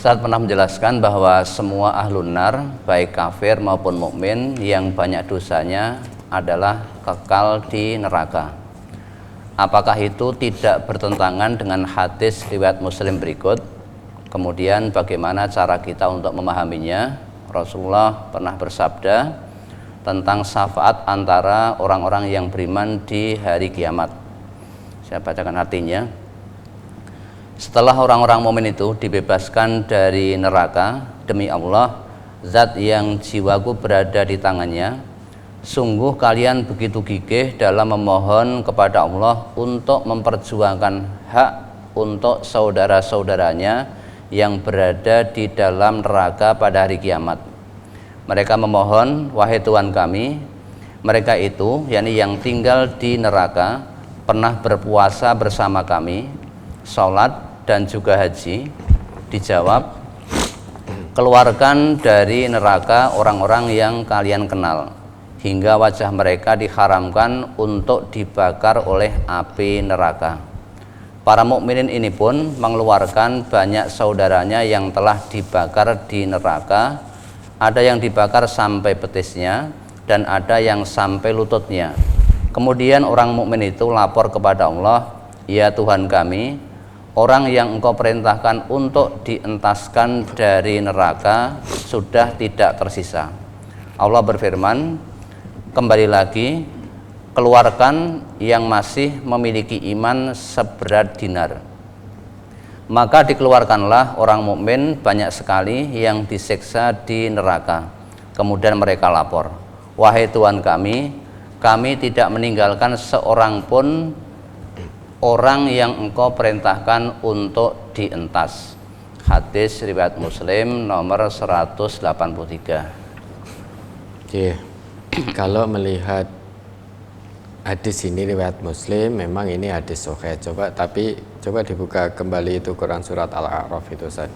Ustadz pernah menjelaskan bahwa semua ahlun nar, baik kafir maupun mukmin yang banyak dosanya adalah kekal di neraka. Apakah itu tidak bertentangan dengan hadis riwayat Muslim berikut? Kemudian bagaimana cara kita untuk memahaminya? Rasulullah pernah bersabda tentang syafaat antara orang-orang yang beriman di hari kiamat. Saya bacakan artinya. Setelah orang-orang mukmin itu dibebaskan dari neraka, demi Allah, zat yang jiwaku berada di tangannya, sungguh kalian begitu gigih dalam memohon kepada Allah untuk memperjuangkan hak untuk saudara-saudaranya yang berada di dalam neraka pada hari kiamat. Mereka memohon, wahai Tuhan kami, mereka itu, yakni yang tinggal di neraka, pernah berpuasa bersama kami, sholat dan juga haji. Dijawab, keluarkan dari neraka orang-orang yang kalian kenal, hingga wajah mereka diharamkan untuk dibakar oleh api neraka. Para mukminin ini pun mengeluarkan banyak saudaranya yang telah dibakar di neraka. Ada yang dibakar sampai betisnya dan ada yang sampai lututnya. Kemudian orang mukmin itu lapor kepada Allah, ya Tuhan kami, orang yang Engkau perintahkan untuk dientaskan dari neraka sudah tidak tersisa. Allah berfirman, kembali lagi, keluarkan yang masih memiliki iman seberat dinar. Maka dikeluarkanlah orang mukmin banyak sekali yang disiksa di neraka. Kemudian mereka lapor, wahai Tuhan kami tidak meninggalkan seorang pun orang yang Engkau perintahkan untuk dientas. Hadis riwayat Muslim nomor 183. Kalau melihat hadis ini riwayat Muslim, memang ini hadis sahih. Coba dibuka kembali itu Quran surat Al-A'raf itu Ustaz.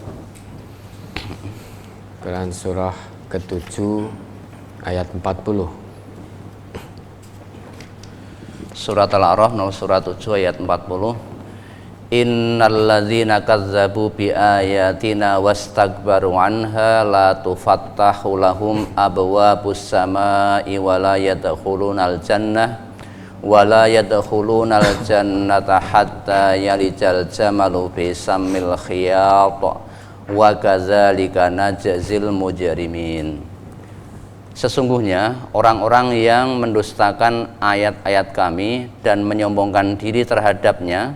Quran surah ke-7 ayat 40. Surat Al-A'raf nomor surat 7 ayat 40. Innalladzina kazzabu biayatina wastakbaru anha la tufattahu lahum abwabus samai wala yadkhulunal jannah hatta yalijal jamalu fi sammil khiyat wa kadzalika najzil mujrimin. Sesungguhnya orang-orang yang mendustakan ayat-ayat kami dan menyombongkan diri terhadapnya,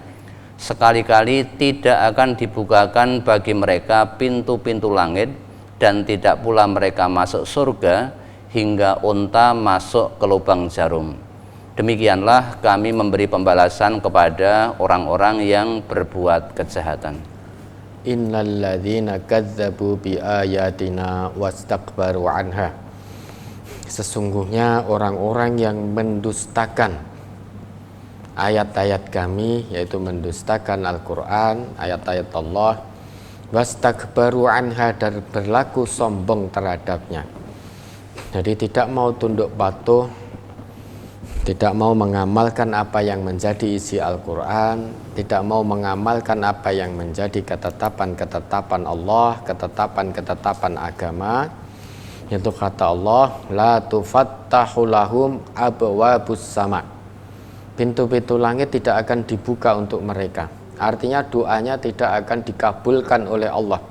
sekali-kali tidak akan dibukakan bagi mereka pintu-pintu langit, dan tidak pula mereka masuk surga hingga unta masuk ke lubang jarum. Demikianlah kami memberi pembalasan kepada orang-orang yang berbuat kejahatan. Innalladzina kadzdzabu biayatina wastakbaru anha. Sesungguhnya orang-orang yang mendustakan ayat-ayat kami, yaitu mendustakan Al-Quran, ayat-ayat Allah, wastakbaru anha, dan berlaku sombong terhadapnya. Jadi tidak mau tunduk patuh, tidak mau mengamalkan apa yang menjadi isi Al-Quran, tidak mau mengamalkan apa yang menjadi ketetapan-ketetapan Allah, ketetapan-ketetapan agama. Yaitu kata Allah, la tufattahu lahum abwabus sama. Pintu-pintu langit tidak akan dibuka untuk mereka. Artinya doanya tidak akan dikabulkan oleh Allah.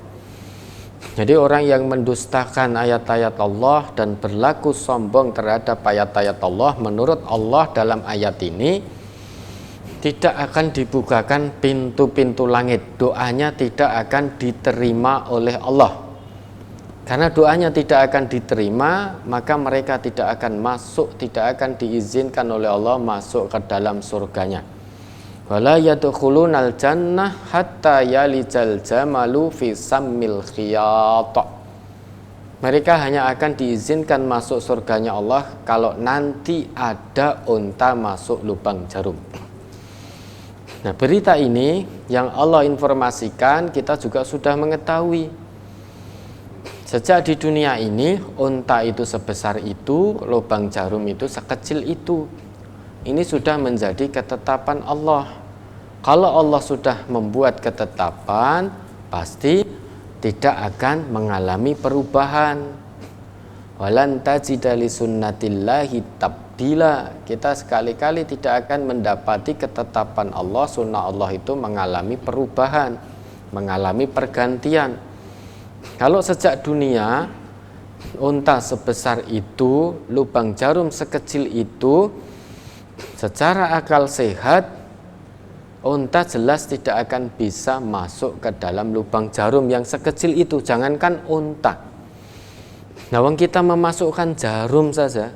Jadi orang yang mendustakan ayat-ayat Allah dan berlaku sombong terhadap ayat-ayat Allah, menurut Allah dalam ayat ini tidak akan dibukakan pintu-pintu langit. Doanya tidak akan diterima oleh Allah. Karena doanya tidak akan diterima, maka mereka tidak akan masuk, tidak akan diizinkan oleh Allah masuk ke dalam surganya. Wala yadkhulunal jannah hatta yalijal jamalu fi sammil khiyat. Mereka hanya akan diizinkan masuk surganya Allah kalau nanti ada unta masuk lubang jarum. Nah, berita ini yang Allah informasikan kita juga sudah mengetahui. Sejak di dunia ini, unta itu sebesar itu, lubang jarum itu sekecil itu. Ini sudah menjadi ketetapan Allah. Kalau Allah sudah membuat ketetapan, pasti tidak akan mengalami perubahan. Walan tajida li sunnatillahi tabdila. Kita sekali-kali tidak akan mendapati ketetapan Allah, sunnah Allah itu mengalami perubahan, mengalami pergantian. Kalau sejak dunia unta sebesar itu, lubang jarum sekecil itu, secara akal sehat unta jelas tidak akan bisa masuk ke dalam lubang jarum yang sekecil itu. Jangankan unta, nah, kita memasukkan jarum saja,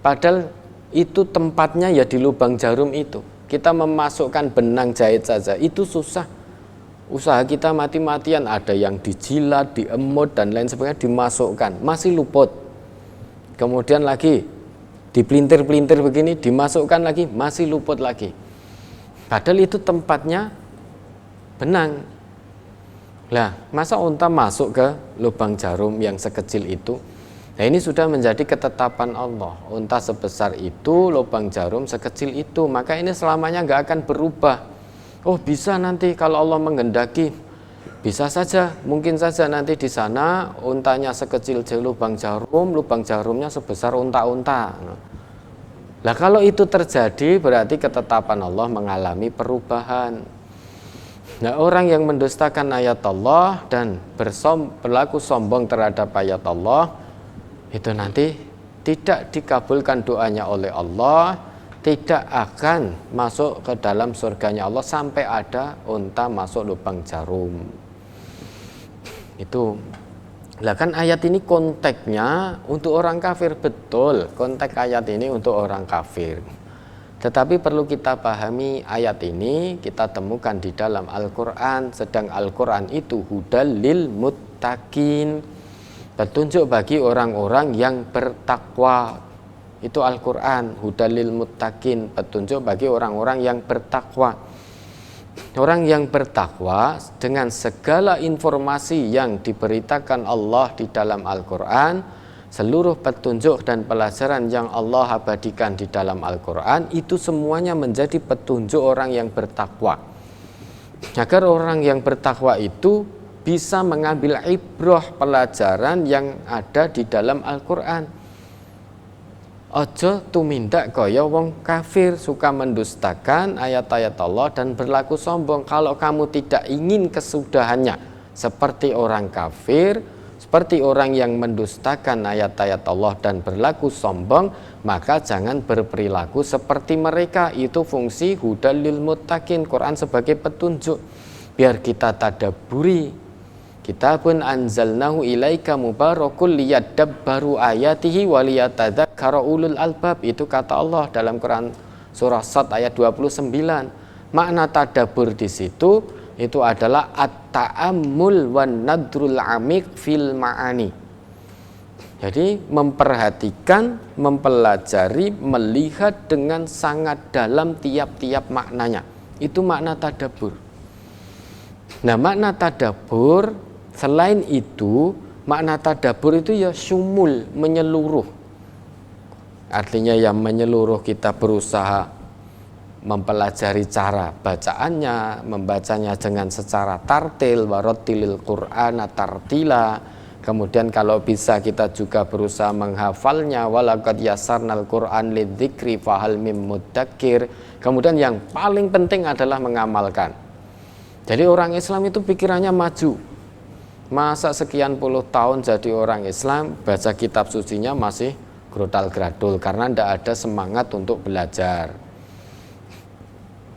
padahal itu tempatnya ya di lubang jarum itu. Kita memasukkan benang jahit saja, itu susah. Usaha kita mati-matian, ada yang dijilat, diemut, dan lain sebagainya, dimasukkan, masih luput. Kemudian lagi, dipelintir-pelintir begini, dimasukkan lagi, masih luput lagi. Padahal itu tempatnya benang. Lah, masa unta masuk ke lubang jarum yang sekecil itu? Nah, ini sudah menjadi ketetapan Allah. Unta sebesar itu, lubang jarum sekecil itu, maka ini selamanya nggak akan berubah. Oh, bisa nanti kalau Allah menghendaki, bisa saja, mungkin saja nanti di sana untanya sekecil lubang jarumnya sebesar unta-unta. Lah, kalau itu terjadi berarti ketetapan Allah mengalami perubahan. Nah, orang yang mendustakan ayat Allah dan berlaku sombong terhadap ayat Allah, itu nanti tidak dikabulkan doanya oleh Allah, tidak akan masuk ke dalam surganya Allah sampai ada unta masuk lubang jarum. Itu. Lah, kan ayat ini konteksnya untuk orang kafir, betul. Konteks ayat ini untuk orang kafir. Tetapi perlu kita pahami, ayat ini kita temukan di dalam Al-Quran. Sedang Al-Quran itu hudal lil muttaqin, petunjuk bagi orang-orang yang bertakwa. Itu Al-Quran, hudal lil muttaqin, petunjuk bagi orang-orang yang bertakwa. Orang yang bertakwa dengan segala informasi yang diberitakan Allah di dalam Al-Quran, seluruh petunjuk dan pelajaran yang Allah abadikan di dalam Al-Quran, itu semuanya menjadi petunjuk orang yang bertakwa. Agar orang yang bertakwa itu bisa mengambil ibrah pelajaran yang ada di dalam Al-Quran. Ojo tumindak kaya wong kafir, suka mendustakan ayat-ayat Allah dan berlaku sombong. Kalau kamu tidak ingin kesudahannya seperti orang kafir, seperti orang yang mendustakan ayat-ayat Allah dan berlaku sombong, maka jangan berperilaku seperti mereka. Itu fungsi hudal lil muttaqin, Quran sebagai petunjuk biar kita tadabburi. Kitabun anzalnahu ilaika mubarakul liyadabbaru ayatihi waliyatadzakkaru ulul albab. Itu kata Allah dalam Quran surah Sad ayat 29. Makna tadabbur di situ itu adalah at-ta'ammul wan nadrul amik fil ma'ani. Jadi memperhatikan, mempelajari, melihat dengan sangat dalam tiap-tiap maknanya. Itu makna tadabbur. Nah, makna tadabbur selain itu, makna tadabbur itu ya syumul, menyeluruh. Artinya yang menyeluruh, kita berusaha mempelajari cara bacaannya, membacanya dengan secara tartil, warattilil Qur'ana tartila. Kemudian kalau bisa kita juga berusaha menghafalnya, walaqad yassarnal Qur'an lidzikri fahal mim mudzakir. Kemudian yang paling penting adalah mengamalkan. Jadi orang Islam itu pikirannya maju. Masa sekian puluh tahun jadi orang Islam, baca kitab sucinya masih grodal-gradul karena tidak ada semangat untuk belajar.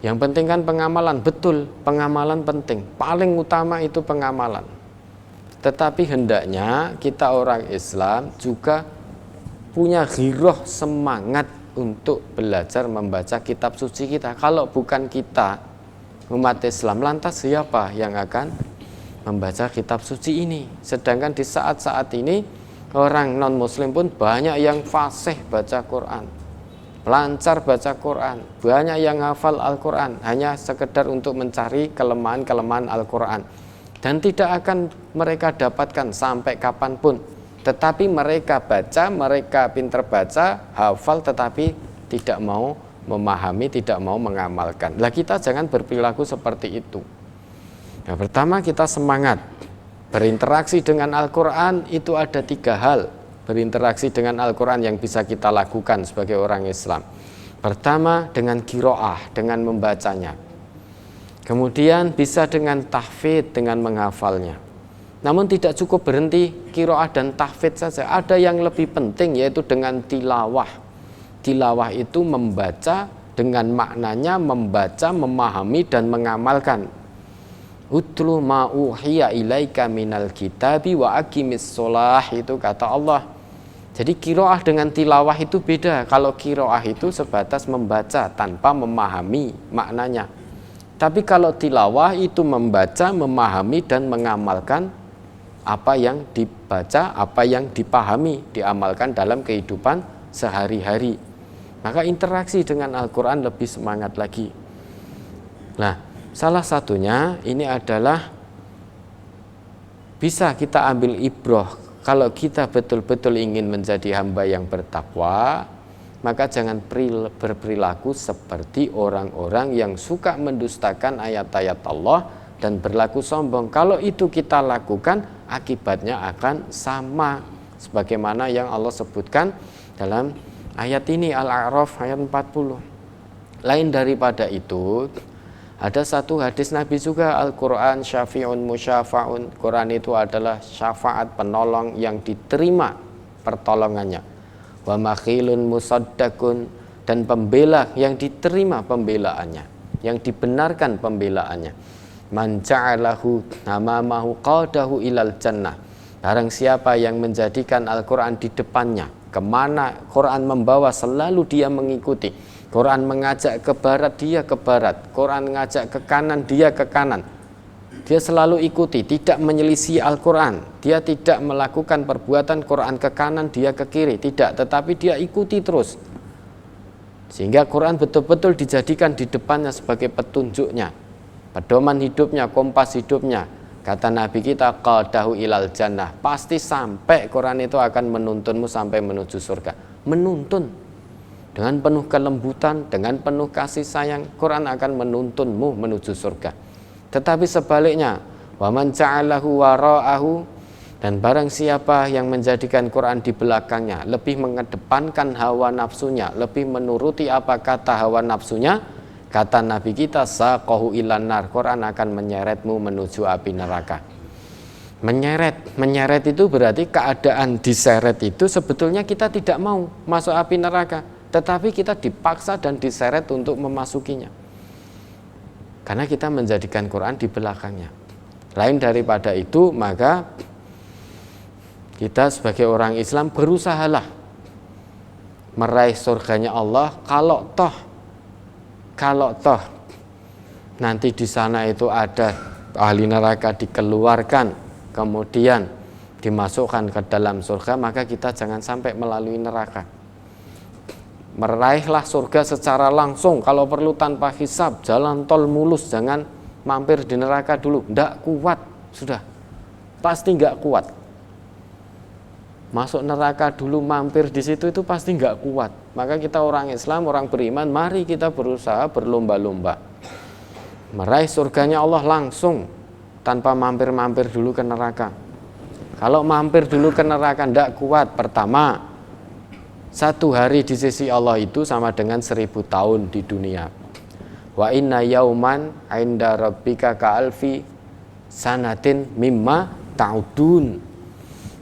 Yang penting kan pengamalan, betul, pengamalan penting. Paling utama itu pengamalan. Tetapi hendaknya kita orang Islam juga punya ghirah, semangat untuk belajar membaca kitab suci kita. Kalau bukan kita, umat Islam, lantas siapa yang akan membaca kitab suci ini? Sedangkan di saat-saat ini orang non-muslim pun banyak yang fasih baca Quran, lancar baca Quran, banyak yang hafal Al-Quran, hanya sekedar untuk mencari kelemahan-kelemahan Al-Quran, dan tidak akan mereka dapatkan sampai kapanpun. Tetapi mereka baca, mereka pintar baca, hafal, tetapi tidak mau memahami, tidak mau mengamalkan. Lah, kita jangan berperilaku seperti itu. Nah, pertama kita semangat berinteraksi dengan Al-Quran itu ada 3 hal berinteraksi dengan Al-Quran yang bisa kita lakukan sebagai orang Islam. Pertama, dengan qiraah, dengan membacanya. Kemudian bisa dengan tahfidz, dengan menghafalnya. Namun tidak cukup berhenti qiraah dan tahfidz saja. Ada yang lebih penting, yaitu dengan tilawah. Tilawah itu membaca dengan maknanya, membaca, memahami dan mengamalkan. Utlu ma uhiya ilaika minal kitabi wa aqimis sholah, itu kata Allah. Jadi qiraah dengan tilawah itu beda. Kalau qiraah itu sebatas membaca tanpa memahami maknanya. Tapi kalau tilawah itu membaca, memahami dan mengamalkan apa yang dibaca, apa yang dipahami, diamalkan dalam kehidupan sehari-hari. Maka interaksi dengan Al-Quran lebih semangat lagi. Nah, salah satunya ini adalah bisa kita ambil ibroh. Kalau kita betul-betul ingin menjadi hamba yang bertakwa, maka jangan berperilaku seperti orang-orang yang suka mendustakan ayat-ayat Allah dan berlaku sombong. Kalau itu kita lakukan, akibatnya akan sama sebagaimana yang Allah sebutkan dalam ayat ini, Al-A'raf ayat 40. Lain daripada itu, ada satu hadis Nabi juga, Al-Quran syafi'un musyafa'un. Quran itu adalah syafaat, penolong yang diterima pertolongannya. Wa makhilun musaddaqun, dan pembela yang diterima pembelaannya, yang dibenarkan pembelaannya. Man ja'alahu amamahu qadahu ilal jannah. Barang siapa yang menjadikan Al-Quran di depannya, kemana Quran membawa selalu dia mengikuti. Quran mengajak ke barat, dia ke barat. Quran mengajak ke kanan, dia ke kanan. Dia selalu ikuti, tidak menyelisih Al-Quran. Dia tidak melakukan perbuatan Quran ke kanan, dia ke kiri. Tidak, tetapi dia ikuti terus. Sehingga Quran betul-betul dijadikan di depannya sebagai petunjuknya, pedoman hidupnya, kompas hidupnya. Kata Nabi kita, qadahu ilal jannah. Pasti sampai Quran itu akan menuntunmu sampai menuju surga. Menuntun. Dengan penuh kelembutan, dengan penuh kasih sayang, Quran akan menuntunmu menuju surga. Tetapi sebaliknya, wa man ja'alahu wara'ahu, dan barang siapa yang menjadikan Quran di belakangnya, lebih mengedepankan hawa nafsunya, lebih menuruti apa kata hawa nafsunya, kata Nabi kita, saqahu ilan nar, Quran akan menyeretmu menuju api neraka. Menyeret itu berarti keadaan diseret itu sebetulnya kita tidak mau masuk api neraka, tetapi kita dipaksa dan diseret untuk memasukinya. Karena kita menjadikan Quran di belakangnya. Lain daripada itu, maka kita sebagai orang Islam berusahalah meraih surganya Allah. Kalau toh nanti di sana itu ada ahli neraka dikeluarkan, kemudian dimasukkan ke dalam surga, maka kita jangan sampai melalui neraka. Meraihlah surga secara langsung, kalau perlu tanpa hisab, jalan tol mulus, jangan mampir di neraka dulu. Tidak kuat, sudah pasti nggak kuat. Masuk neraka dulu, mampir di situ itu pasti nggak kuat. Maka kita orang Islam, orang beriman, mari kita berusaha berlomba-lomba meraih surganya Allah langsung, tanpa mampir-mampir dulu ke neraka. Kalau mampir dulu ke neraka tidak kuat, pertama, 1 hari di sisi Allah itu sama dengan 1000 tahun di dunia. Wa inna yauman inda rabbika ka'alfi sanatin mimma ta'udun.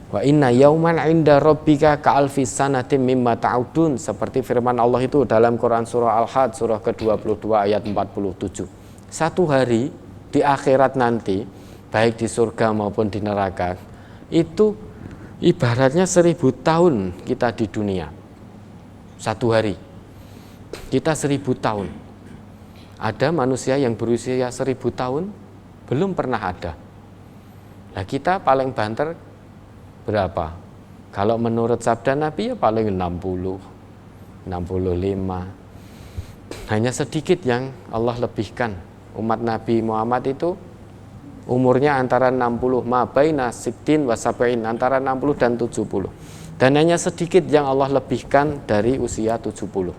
Wa inna yauman inda rabbika ka'alfi sanatin mimma ta'udun. Seperti firman Allah itu dalam Quran surah Al-Had surah ke-22 ayat 47. 1 hari di akhirat nanti, baik di surga maupun di neraka, itu ibaratnya 1000 tahun kita di dunia. 1 hari kita 1000 tahun. Ada manusia yang berusia 1000 tahun? Belum pernah ada. Nah, kita paling banter berapa? Kalau menurut sabda Nabi ya paling 60, 65. Hanya sedikit yang Allah lebihkan. Umat Nabi Muhammad itu umurnya antara 60, mabaina sittin wa sab'in, antara 60 dan 70. Dan hanya sedikit yang Allah lebihkan dari usia 70.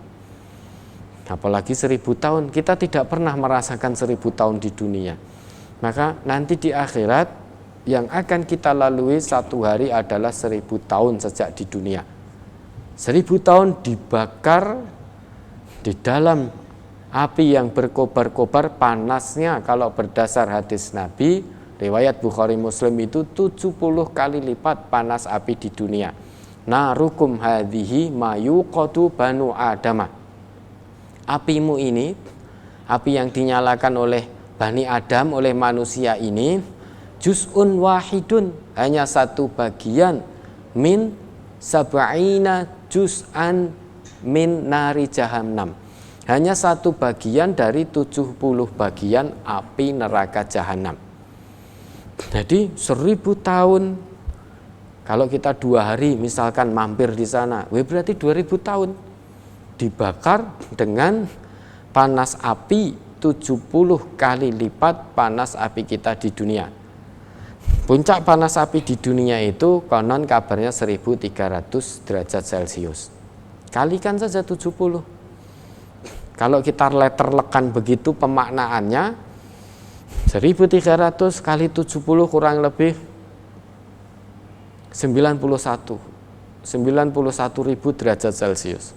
Apalagi 1000 tahun, kita tidak pernah merasakan 1000 tahun di dunia. Maka nanti di akhirat yang akan kita lalui satu hari adalah 1000 tahun sejak di dunia. 1000 tahun dibakar di dalam api yang berkobar-kobar, panasnya kalau berdasar hadis Nabi, riwayat Bukhari Muslim itu 70 kali lipat panas api di dunia. Narukum hadhihi mayuqadu banu adama. Apimu ini, api yang dinyalakan oleh Bani Adam, oleh manusia ini, juz'un wahidun, hanya satu bagian min sab'ina juz'an min nari jahannam, hanya satu bagian dari 70 bagian api neraka jahanam. Jadi 1000 tahun, kalau kita 2 hari misalkan mampir di sana, berarti 2000 tahun dibakar dengan panas api 70 kali lipat panas api kita di dunia. Puncak panas api di dunia itu konon kabarnya 1300 derajat Celcius. Kalikan saja 70. Kalau kita letterlekan begitu pemaknaannya, 1300 kali 70 kurang lebih 91.000 derajat Celcius.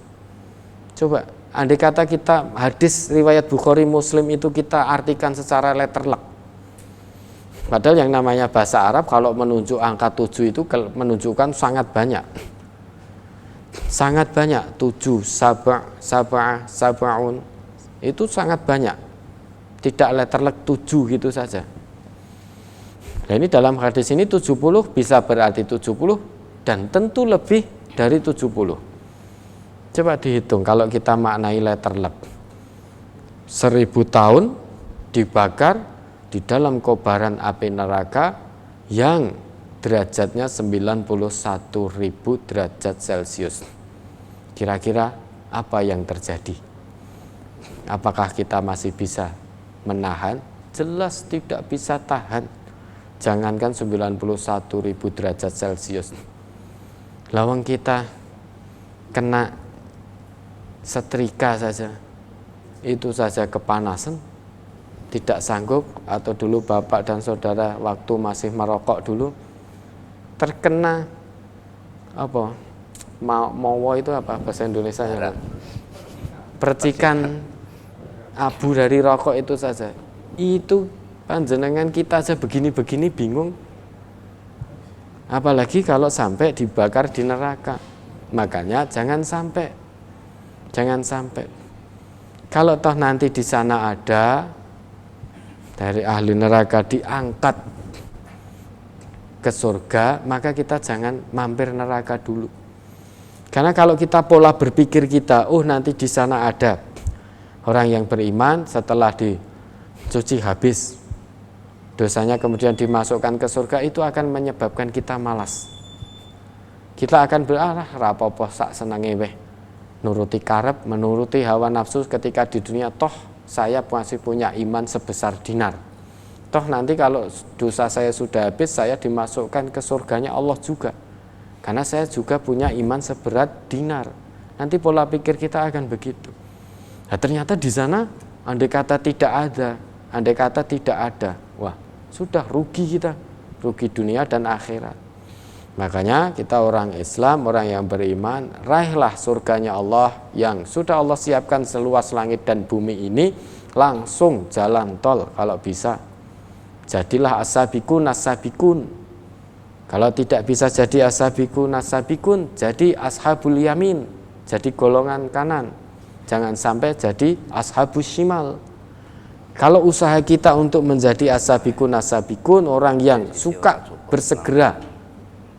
Coba, andai kata kita hadis riwayat Bukhari Muslim itu kita artikan secara letterlek. Padahal yang namanya bahasa Arab kalau menunjuk angka 7 itu menunjukkan sangat banyak. Sangat banyak, 7, sab'un, itu sangat banyak. Tidak letterlek 7 gitu saja. Nah ini dalam hadis ini 70 bisa berarti 70 dan tentu lebih dari 70. Coba dihitung kalau kita maknai letterlek. 1000 tahun dibakar di dalam kobaran api neraka yang derajatnya 91.000 derajat Celcius. Kira-kira apa yang terjadi? Apakah kita masih bisa menahan? Jelas tidak bisa tahan. Jangankan 91.000 derajat Celcius. Lawang kita kena setrika saja, itu saja kepanasan, tidak sanggup. Atau dulu bapak dan saudara waktu masih merokok dulu terkena apa? Mawo itu apa bahasa Indonesianya? Percikan abu dari rokok itu saja. Itu panjenengan kita aja begini-begini bingung. Apalagi kalau sampai dibakar di neraka. Makanya jangan sampai. Kalau toh nanti di sana ada dari ahli neraka diangkat ke surga, maka kita jangan mampir neraka dulu. Karena kalau kita pola berpikir kita, nanti di sana ada orang yang beriman, setelah dicuci habis dosanya kemudian dimasukkan ke surga, itu akan menyebabkan kita malas. Kita akan rapopo sak senenge weh, nuruti karep, menuruti hawa nafsu ketika di dunia, toh saya masih punya iman sebesar dinar. Toh nanti kalau dosa saya sudah habis, saya dimasukkan ke surganya Allah juga. Karena saya juga punya iman seberat dinar. Nanti pola pikir kita akan begitu. Nah, ternyata di sana andai kata tidak ada, wah, sudah rugi kita, rugi dunia dan akhirat. Makanya kita orang Islam, orang yang beriman, raihlah surganya Allah yang sudah Allah siapkan seluas langit dan bumi ini, langsung jalan tol kalau bisa. Jadilah as-sabiqun as-sabiqun. Kalau tidak bisa jadi as-sabiqun as-sabiqun, jadi ashabul yamin, jadi golongan kanan. Jangan sampai jadi ashabus shimal. Kalau usaha kita untuk menjadi as-sabiqun as-sabiqun, orang yang suka bersegera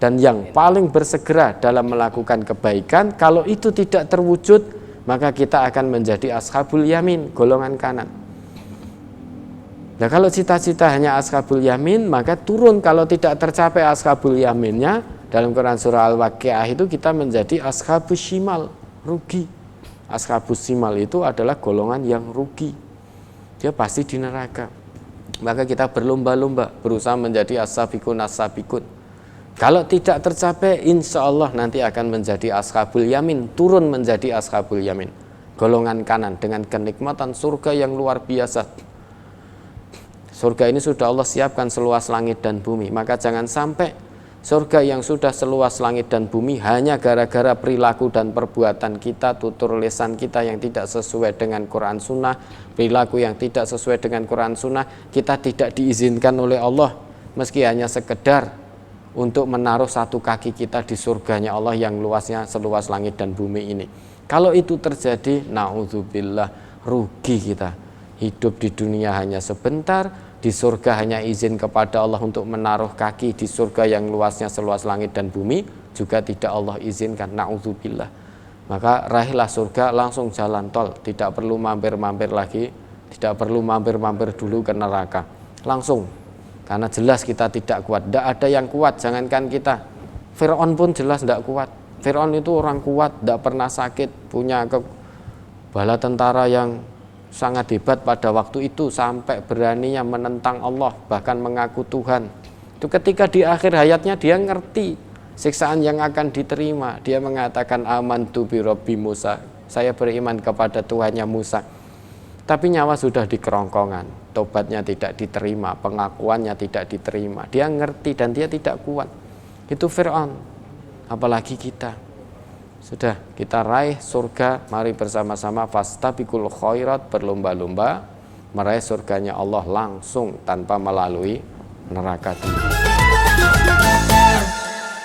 dan yang paling bersegera dalam melakukan kebaikan, kalau itu tidak terwujud, maka kita akan menjadi ashabul yamin, golongan kanan. Nah kalau cita-cita hanya ashabul yamin, maka turun kalau tidak tercapai ashabul yaminnya. Dalam Quran surah Al-Waqiah itu kita menjadi ashabus shimal, rugi. Ashabus shimal itu adalah golongan yang rugi, dia pasti di neraka. Maka kita berlomba-lomba berusaha menjadi as-sabiqun as-sabiqun. Kalau tidak tercapai, insya Allah nanti akan menjadi ashabul yamin, turun menjadi ashabul yamin, golongan kanan dengan kenikmatan surga yang luar biasa. Surga ini sudah Allah siapkan seluas langit dan bumi. Maka jangan sampai surga yang sudah seluas langit dan bumi hanya gara-gara perilaku dan perbuatan kita, tutur lisan kita yang tidak sesuai dengan Quran Sunnah, perilaku yang tidak sesuai dengan Quran Sunnah, kita tidak diizinkan oleh Allah meski hanya sekedar untuk menaruh satu kaki kita di surganya Allah yang luasnya seluas langit dan bumi ini. Kalau itu terjadi, na'udzubillah, rugi kita. Hidup di dunia hanya sebentar, di surga hanya izin kepada Allah untuk menaruh kaki di surga yang luasnya seluas langit dan bumi, juga tidak Allah izinkan, na'udzubillah. Maka raihlah surga, langsung jalan tol, tidak perlu mampir-mampir lagi, tidak perlu mampir-mampir dulu ke neraka, langsung. Karena jelas kita tidak kuat, tidak ada yang kuat, jangankan kita. Fir'aun pun jelas tidak kuat. Fir'aun itu orang kuat, tidak pernah sakit, punya bala tentara yang sangat hebat pada waktu itu, sampai beraninya menentang Allah, bahkan mengaku Tuhan. Itu ketika di akhir hayatnya dia ngerti siksaan yang akan diterima. Dia mengatakan amantu bi Rabbi Musa, saya beriman kepada Tuhannya Musa. Tapi nyawa sudah di kerongkongan, tobatnya tidak diterima, pengakuannya tidak diterima. Dia ngerti dan dia tidak kuat. Itu Fir'aun. Apalagi kita. Sudah, kita raih surga, mari bersama-sama fastabiqul khairat, berlomba-lomba meraih surganya Allah langsung tanpa melalui neraka dulu.